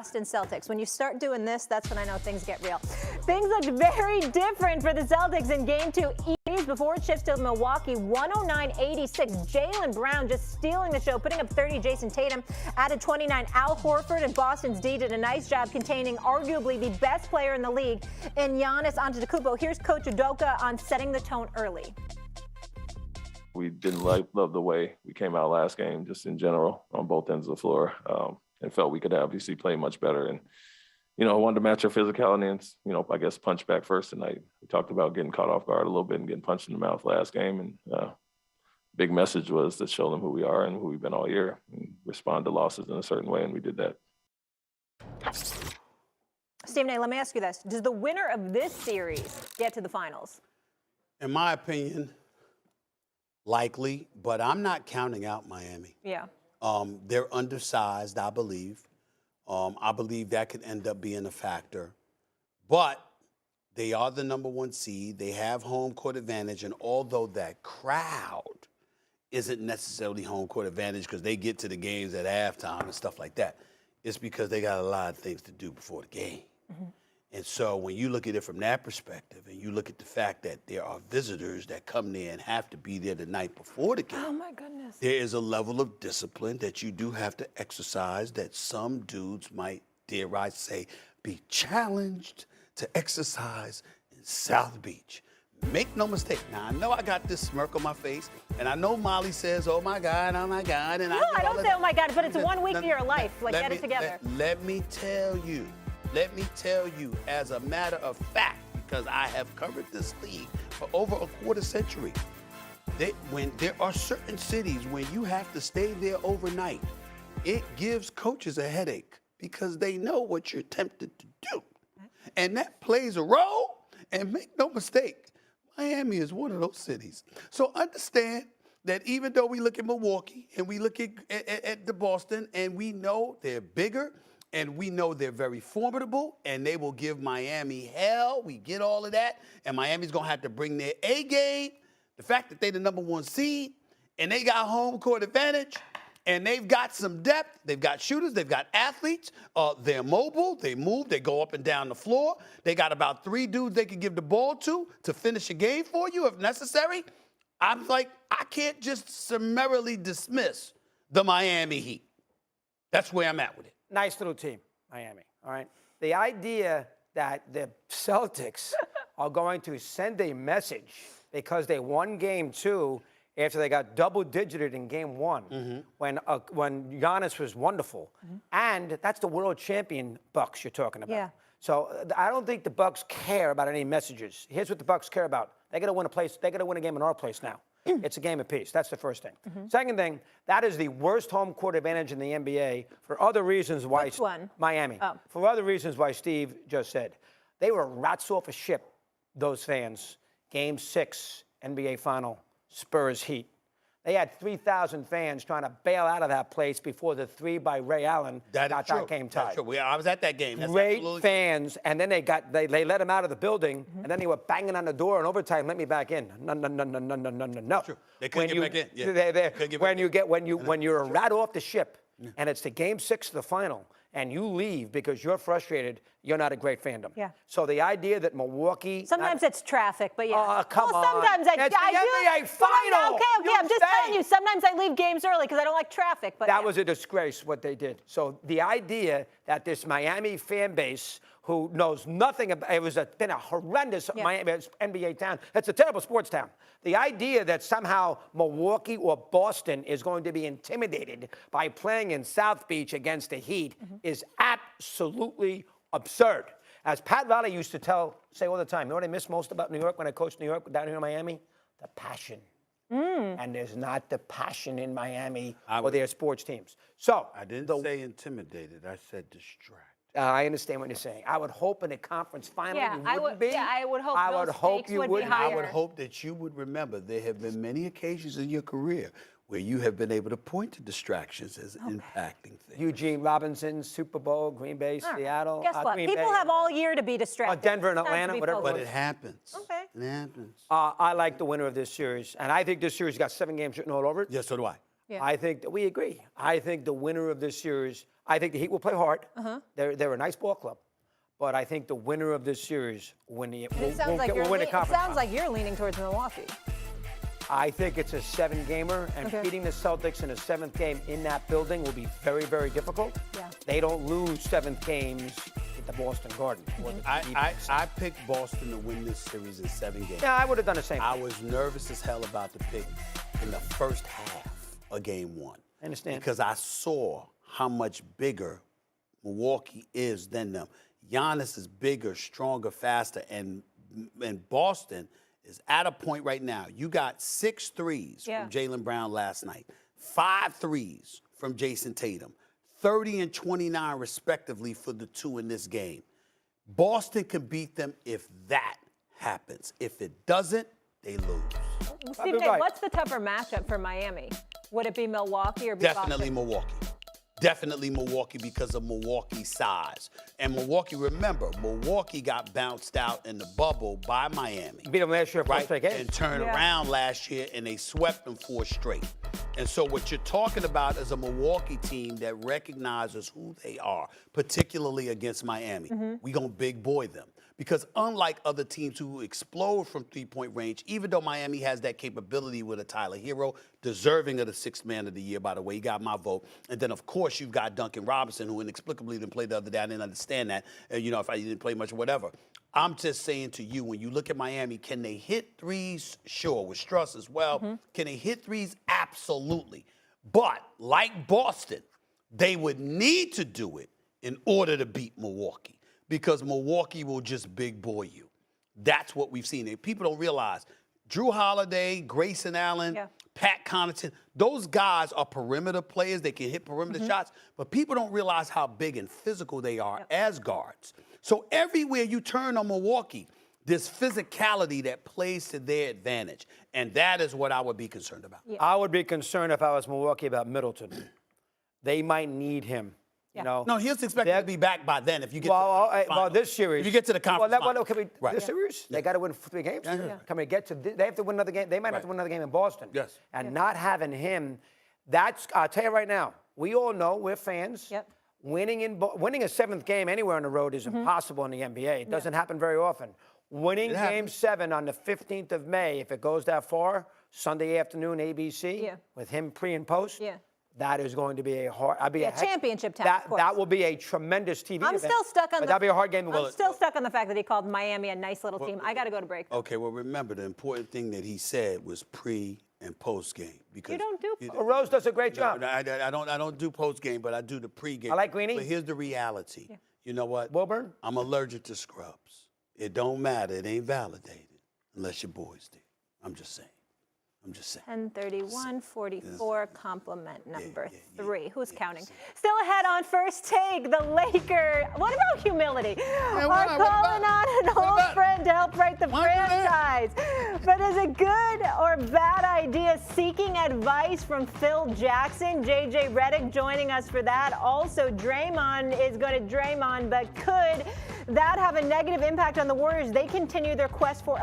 Boston Celtics. When you start doing this, that's when I know things get real. Things looked very different for the Celtics in Game 2 East before it shifts to Milwaukee, 109-86. Jaylen Brown just stealing the show, putting up 30. Jason Tatum added 29. Al Horford and Boston's D did a nice job containing arguably the best player in the league in Giannis Antetokounmpo. Here's Coach Udoka on setting the tone early. We didn't love the way we came out last game, just in general, on both ends of the floor, and felt we could obviously play much better. And, wanted to match our physicality and, I guess punch back first tonight. We talked about getting caught off guard a little bit and getting punched in the mouth last game. And big message was to show them who we are and who we've been all year and respond to losses in a certain way, and we did that. Stephen A., let me ask you this. Does the winner of this series get to the finals? In my opinion, likely, but I'm not counting out Miami. Yeah. They're undersized, I believe. I believe that could end up being a factor. But they are the #1 seed. They have home court advantage. And although that crowd isn't necessarily home court advantage because they get to the games at halftime and stuff like that, it's because they got a lot of things to do before the game. Mm-hmm. And so when you look at it from that perspective and you look at the fact that there are visitors that come there and have to be there the night before the game. Oh, my goodness. There is a level of discipline that you do have to exercise that some dudes might, dare I say, be challenged to exercise in South Beach. Make no mistake. Now, I know I got this smirk on my face, and I know Molly says, oh, my God, oh, my God. And no, I don't say, oh, my God, but it's 1 week of your life. Get it together. Let me tell you, as a matter of fact, because I have covered this league for over a quarter century, when there are certain cities when you have to stay there overnight, it gives coaches a headache because they know what you're tempted to do. And that plays a role, and make no mistake, Miami is one of those cities. So understand that even though we look at Milwaukee and we look at the Boston and we know they're bigger, and we know they're very formidable, and they will give Miami hell. We get all of that. And Miami's going to have to bring their A game. The fact that they're the #1 seed, and they got home court advantage, and they've got some depth. They've got shooters. They've got athletes. They're mobile. They move. They go up and down the floor. They got about 3 dudes they can give the ball to finish a game for you if necessary. I'm like, I can't just summarily dismiss the Miami Heat. That's where I'm at with it. Nice little team, Miami, all right? The idea that the Celtics are going to send a message because they won Game 2 after they got double-digited in Game 1 when Giannis was wonderful. And that's the world champion Bucks you're talking about. Yeah. So I don't think the Bucks care about any messages. Here's what the Bucks care about. They got to win a place. They got to win a game in our place now. It's a game apiece. That's the first thing. Second thing, that is the worst home court advantage in the NBA for other reasons why. Which one? Miami. Oh. For other reasons why Steve just said. They were rats off a ship, those fans. Game 6, NBA Final, Spurs Heat. They had 3,000 fans trying to bail out of that place before the 3 by Ray Allen got that game tied. That's true. I was at that game. That's Great fans, and then they let him out of the building, and then they were banging on the door in overtime. Let me back in. No. True. They couldn't get back in. When you're a rat off the ship, and it's the Game 6 of the final, and you leave because you're frustrated, you're not a great fandom. Yeah. So the idea that Milwaukee... Sometimes it's traffic, but yeah. Come on. Sometimes it's the NBA Final. Okay, I'm just telling you, sometimes I leave games early because I don't like traffic. But that was a disgrace, what they did. So the idea that this Miami fan base who knows nothing about it, been a horrendous Miami NBA town. It's a terrible sports town. The idea that somehow Milwaukee or Boston is going to be intimidated by playing in South Beach against the Heat is absolutely absurd. As Pat Riley used to say all the time, you know what I miss most about New York when I coached New York down here in Miami? The passion. And there's not the passion in Miami or their sports teams. So I didn't say intimidated. I said distract. I understand what you're saying. I would hope in a conference final you wouldn't be. Yeah, I would hope. I would hope you would. I would hope that you would remember there have been many occasions in your career where you have been able to point to distractions as impacting things. Eugene Robinson, Super Bowl, Green Bay, Seattle. Guess what? People have all year to be distracted. Denver and Atlanta, whatever. But it happens. Okay. It happens. I like the winner of this series, and I think this series got 7 games written all over it. Yeah, so do I. Yeah. I think that we agree. I think the winner of this series, I think the Heat will play hard. They're a nice ball club. But I think the winner of this series will win the conference. It sounds like you're leaning towards Milwaukee. I think it's a 7-gamer, and beating the Celtics in a 7th game in that building will be very, very difficult. Yeah. They don't lose 7th games at the Boston Garden. I picked Boston to win this series in 7 games. Yeah, I would have done the same. I was nervous as hell about the pick in the first half of Game 1. I understand. Because I saw how much bigger Milwaukee is than them. Giannis is bigger, stronger, faster, and Boston is at a point right now. You got 6 threes from Jaylen Brown last night, 5 threes from Jason Tatum, 30 and 29 respectively for the 2 in this game. Boston can beat them if that happens. If it doesn't, they lose. Stephen A., what's the tougher matchup for Miami? Would it be Milwaukee or Definitely Milwaukee. Definitely Milwaukee because of Milwaukee's size. And Milwaukee, remember, Milwaukee got bounced out in the bubble by Miami. Beat them last year, right? games. And turned around last year, and they swept them 4 straight. And so what you're talking about is a Milwaukee team that recognizes who they are, particularly against Miami. We gonna big boy them. Because unlike other teams who explode from 3-point range, even though Miami has that capability with a Tyler Hero, deserving of the 6th man of the year, by the way, he got my vote. And then, of course, you've got Duncan Robinson, who inexplicably didn't play the other day. I didn't understand that. If I didn't play much or whatever. I'm just saying to you, when you look at Miami, can they hit threes? Sure, with Struss as well. Can they hit threes? Absolutely. But like Boston, they would need to do it in order to beat Milwaukee. Because Milwaukee will just big boy you. That's what we've seen. And people don't realize Drew Holiday, Grayson Allen, Pat Connaughton, those guys are perimeter players. They can hit perimeter shots, but people don't realize how big and physical they are as guards. So everywhere you turn on Milwaukee, there's physicality that plays to their advantage. And that is what I would be concerned about. I would be concerned if I was Milwaukee about Middleton. They might need him. You know? No, he's expected to be back by then if you get to this series. If you get to the conference this series, they got to win 3 games. Can we get to they have to win another game. They might have to win another game in Boston. Yes. And not having him, I'll tell you right now, we all know, we're fans. Winning a 7th game anywhere on the road is impossible in the NBA. It doesn't happen very often. Winning Game 7 on the 15th of May, if it goes that far, Sunday afternoon, ABC, with him pre and post. That is going to be a championship time. That will be a tremendous TV event. Still stuck on that'll be a hard game. I'm still stuck on the fact that he called Miami a nice little team. I got to go to break. Okay, well, remember, the important thing that he said was pre and post game. Because you don't do Rose does a great job. No, I don't do post game, but I do the pre game. I like Greeny. But here's the reality. You know what? Wilburn? I'm allergic to scrubs. It don't matter. It ain't validated unless your boys do. I'm just saying. 10-31-44, compliment number 3. Who's counting? Still ahead on First Take, the Lakers. What about humility? Are calling on an old friend to help break the franchise. But is it good or bad idea seeking advice from Phil Jackson? JJ Redick joining us for that. Also, Draymond is going to Draymond, but could that have a negative impact on the Warriors? They continue their quest for a